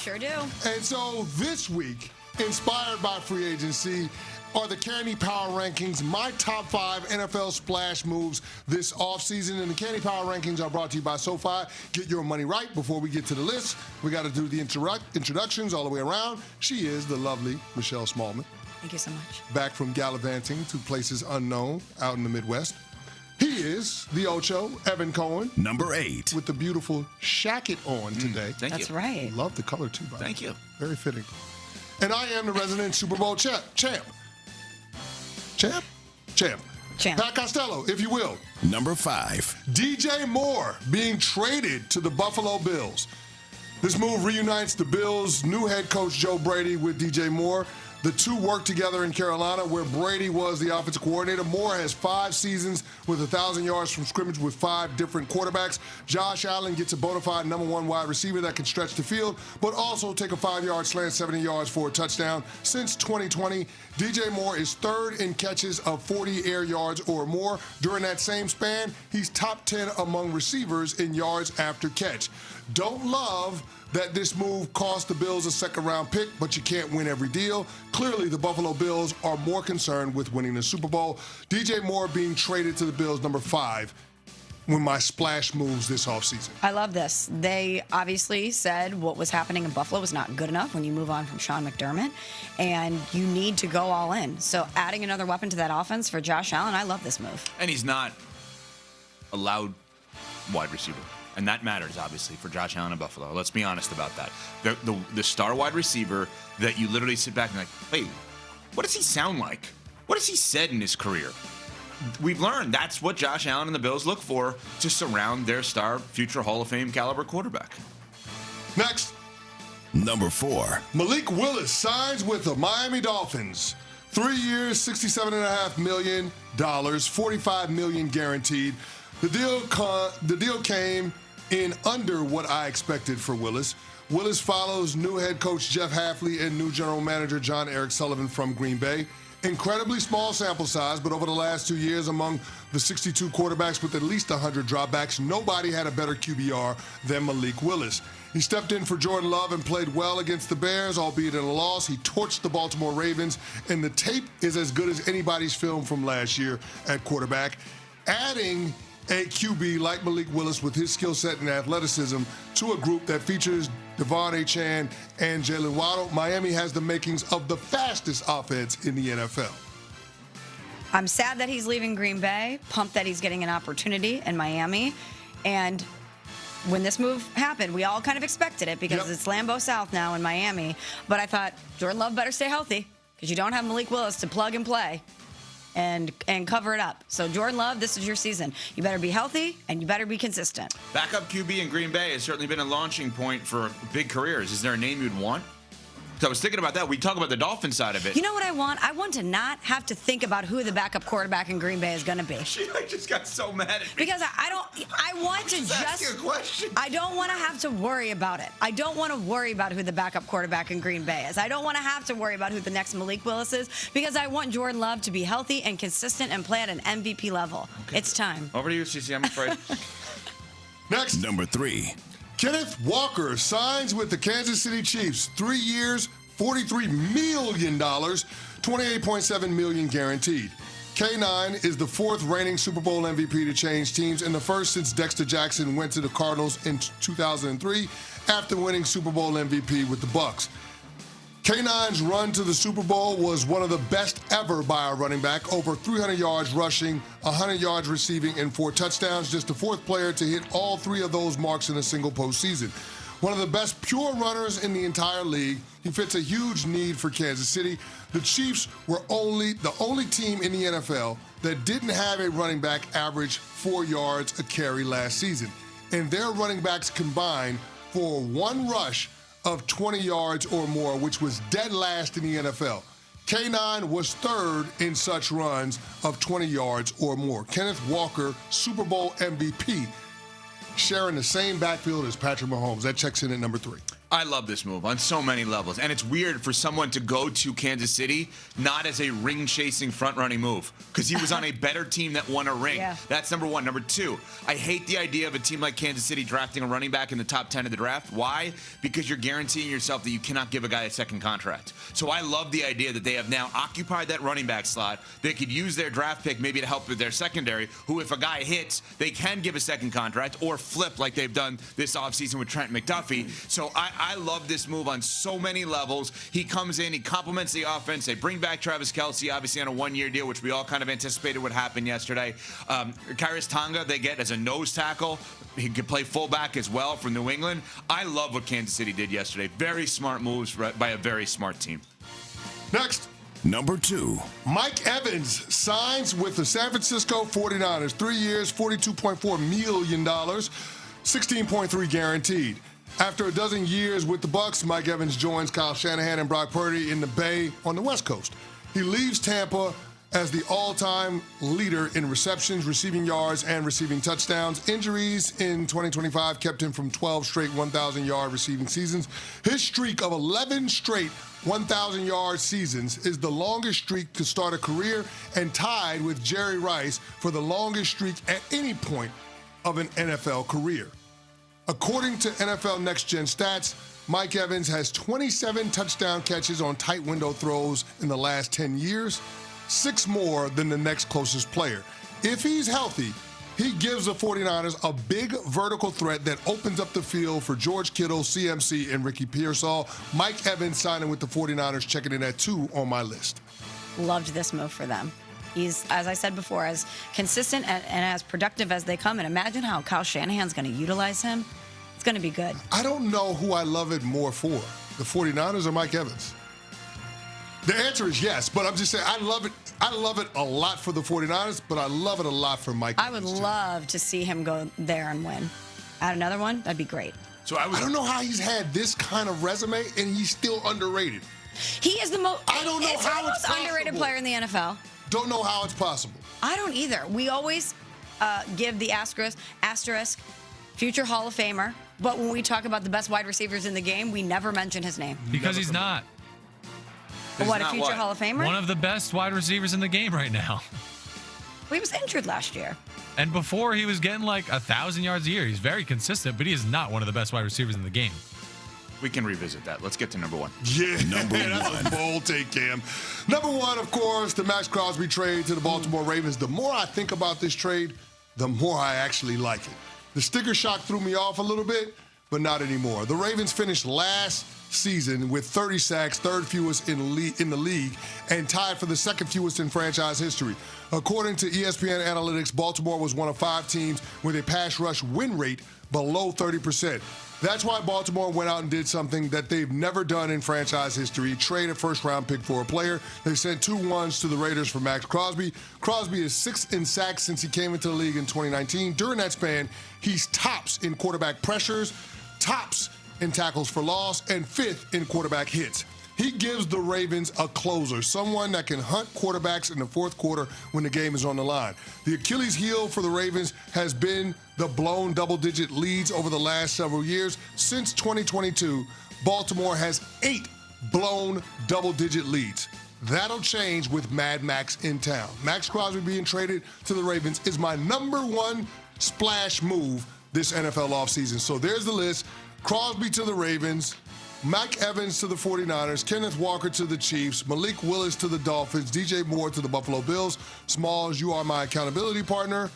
Sure do. And so this week, inspired by free agency, are the Canty Power Rankings, my top 5 NFL splash moves this offseason. And the Canty Power Rankings are brought to you by SoFi. Get your money right. Before we get to the list, we got to do the introductions all the way around. She is the lovely Michelle Smallman. Thank you so much. Back from gallivanting to places unknown out in the Midwest. He is the Ocho, Evan Cohen. Number 8. With the beautiful shacket on today. Thank That's you. right. Love the color, too, by the way. Thank you. Very fitting. And I am the resident Super Bowl champ. Champ. Pat Costello, if you will. Number 5. DJ Moore being traded to the Buffalo Bills. This move reunites the Bills' new head coach Joe Brady with DJ Moore. The two worked together in Carolina, where Brady was the offensive coordinator. Moore has 5 seasons with 1,000 yards from scrimmage with 5 different quarterbacks. Josh Allen gets a bona fide number 1 wide receiver that can stretch the field, but also take a 5-yard slant 70 yards for a touchdown. Since 2020, DJ Moore is 3rd in catches of 40 air yards or more. During that same span, he's top 10 among receivers in yards after catch. Don't love that this move cost the Bills a second-round pick, but you can't win every deal. Clearly, the Buffalo Bills are more concerned with winning the Super Bowl. DJ Moore being traded to the Bills, number 5, when my splash moves this offseason. I love this. They obviously said what was happening in Buffalo was not good enough when you move on from Sean McDermott, and you need to go all in. So adding another weapon to that offense for Josh Allen, I love this move. And he's not a loud wide receiver. And that matters, obviously, for Josh Allen in Buffalo. Let's be honest about that. The star wide receiver that you literally sit back and like, wait, what does he sound like? What has he said in his career? We've learned that's what Josh Allen and the Bills look for to surround their star, future Hall of Fame caliber quarterback. Next. Number 4. Malik Willis signs with the Miami Dolphins. 3 years, $67.5 million, $45 million guaranteed. The deal came in under what I expected for Willis. Willis follows new head coach Jeff Hafley and new general manager John Eric Sullivan from Green Bay. Incredibly small sample size, but over the last 2 years, among the 62 quarterbacks with at least 100 dropbacks, nobody had a better QBR than Malik Willis. He stepped in for Jordan Love and played well against the Bears, albeit in a loss. He torched the Baltimore Ravens, and the tape is as good as anybody's film from last year at quarterback. Adding a QB like Malik Willis with his skill set and athleticism to a group that features Devon Achane and Jalen Waddle, Miami has the makings of the fastest offense in the NFL. I'm sad that he's leaving Green Bay, pumped that he's getting an opportunity in Miami. And when this move happened, we all kind of expected it because it's Lambeau South now in Miami. But I thought Jordan Love better stay healthy because you don't have Malik Willis to plug and play and cover it up. So Jordan Love, this is your season. You better be healthy and you better be consistent. Backup QB in Green Bay has certainly been a launching point for big careers. Is there a name you'd want? So I was thinking about that. We talk about the Dolphin side of it. You know what I want? I want to not have to think about who the backup quarterback in Green Bay is going to be. She just got so mad at me. Because I want to ask you a question. I don't want to have to worry about it. I don't want to worry about who the backup quarterback in Green Bay is. I don't want to have to worry about who the next Malik Willis is because I want Jordan Love to be healthy and consistent and play at an MVP level. Okay. It's time. Over to you, CC. I'm afraid. Next. Number 3. Kenneth Walker signs with the Kansas City Chiefs. 3 years, $43 million, $28.7 million guaranteed. K9 is the 4th reigning Super Bowl MVP to change teams and the first since Dexter Jackson went to the Cardinals in 2003 after winning Super Bowl MVP with the Bucs. K9's run to the Super Bowl was one of the best ever by a running back, over 300 yards rushing, 100 yards receiving, and 4 touchdowns, just the 4th player to hit all 3 of those marks in a single postseason. One of the best pure runners in the entire league. He fits a huge need for Kansas City. The Chiefs were the only team in the NFL that didn't have a running back average 4 yards a carry last season. And their running backs combined for one rush of 20 yards or more, which was dead last in the NFL. K9 was 3rd in such runs of 20 yards or more. Kenneth Walker, Super Bowl MVP, sharing the same backfield as Patrick Mahomes. That checks in at number 3. I love this move on so many levels. And it's weird for someone to go to Kansas City not as a ring-chasing, front-running move because he was on a better team that won a ring. Yeah. That's number one. Number two, I hate the idea of a team like Kansas City drafting a running back in the top 10 of the draft. Why? Because you're guaranteeing yourself that you cannot give a guy a second contract. So I love the idea that they have now occupied that running back slot. They could use their draft pick maybe to help with their secondary, who if a guy hits, they can give a second contract or flip like they've done this offseason with Trent McDuffie. So I love this move on so many levels. He comes in, he complements the offense. They bring back Travis Kelce, obviously on a one-year deal, which we all kind of anticipated would happen yesterday. Kairis Tonga they get as a nose tackle. He could play fullback as well from New England. I love what Kansas City did yesterday. Very smart moves by a very smart team. Next. Number 2. Mike Evans signs with the San Francisco 49ers. 3 years, $42.4 million, 16.3 guaranteed. After a dozen years with the Bucs, Mike Evans joins Kyle Shanahan and Brock Purdy in the Bay on the West Coast. He leaves Tampa as the all-time leader in receptions, receiving yards, and receiving touchdowns. Injuries in 2025 kept him from 12 straight 1,000-yard receiving seasons. His streak of 11 straight 1,000-yard seasons is the longest streak to start a career and tied with Jerry Rice for the longest streak at any point of an NFL career. According to NFL Next Gen Stats, Mike Evans has 27 touchdown catches on tight window throws in the last 10 years, 6 more than the next closest player. If he's healthy, he gives the 49ers a big vertical threat that opens up the field for George Kittle, CMC, and Ricky Pearsall. Mike Evans signing with the 49ers, checking in at 2 on my list. Loved this move for them. He's, as I said before, as consistent and as productive as they come. And imagine how Kyle Shanahan's going to utilize him. It's going to be good. I don't know who I love it more for, the 49ers or Mike Evans. The answer is yes, but I'm just saying I love it. I love it a lot for the 49ers, but I love it a lot for Mike I would Evans, too. love to see him go there and win. Add another one, that'd be great. So I don't know how he's had this kind of resume and he's still underrated. He is the most. I don't know it's how the it's most underrated possible. player in the NFL. Don't know how it's possible. I don't either. We always give the asterisk, future Hall of Famer. But when we talk about the best wide receivers in the game, we never mention his name. Because he's not. What, a not future what? Hall of Famer? One of the best wide receivers in the game right now. Well, he was injured last year. And before, he was getting like 1,000 yards a year. He's very consistent, but he is not one of the best wide receivers in the game. We can revisit that. Let's get to number 1. Yeah, Number that's a bold take, Cam. Number 1, of course, the Maxx Crosby trade to the Baltimore Ravens. The more I think about this trade, the more I actually like it. The sticker shock threw me off a little bit, but not anymore. The Ravens finished last season with 30 sacks, third fewest in the league, and tied for the second fewest in franchise history. According to ESPN Analytics, Baltimore was one of 5 teams with a pass rush win rate below 30%. That's why Baltimore went out and did something that they've never done in franchise history, trade a first-round pick for a player. They sent 2 ones to the Raiders for Maxx Crosby. Crosby is 6th in sacks since he came into the league in 2019. During that span, he's tops in quarterback pressures, tops in tackles for loss, and 5th in quarterback hits. He gives the Ravens a closer, someone that can hunt quarterbacks in the fourth quarter when the game is on the line. The Achilles heel for the Ravens has been the blown double-digit leads over the last several years. Since 2022, Baltimore has 8 blown double-digit leads. That'll change with Mad Max in town. Maxx Crosby being traded to the Ravens is my number 1 splash move this NFL offseason. So there's the list. Crosby to the Ravens, Mike Evans to the 49ers, Kenneth Walker to the Chiefs, Malik Willis to the Dolphins, DJ Moore to the Buffalo Bills. Smalls, you are my accountability partner.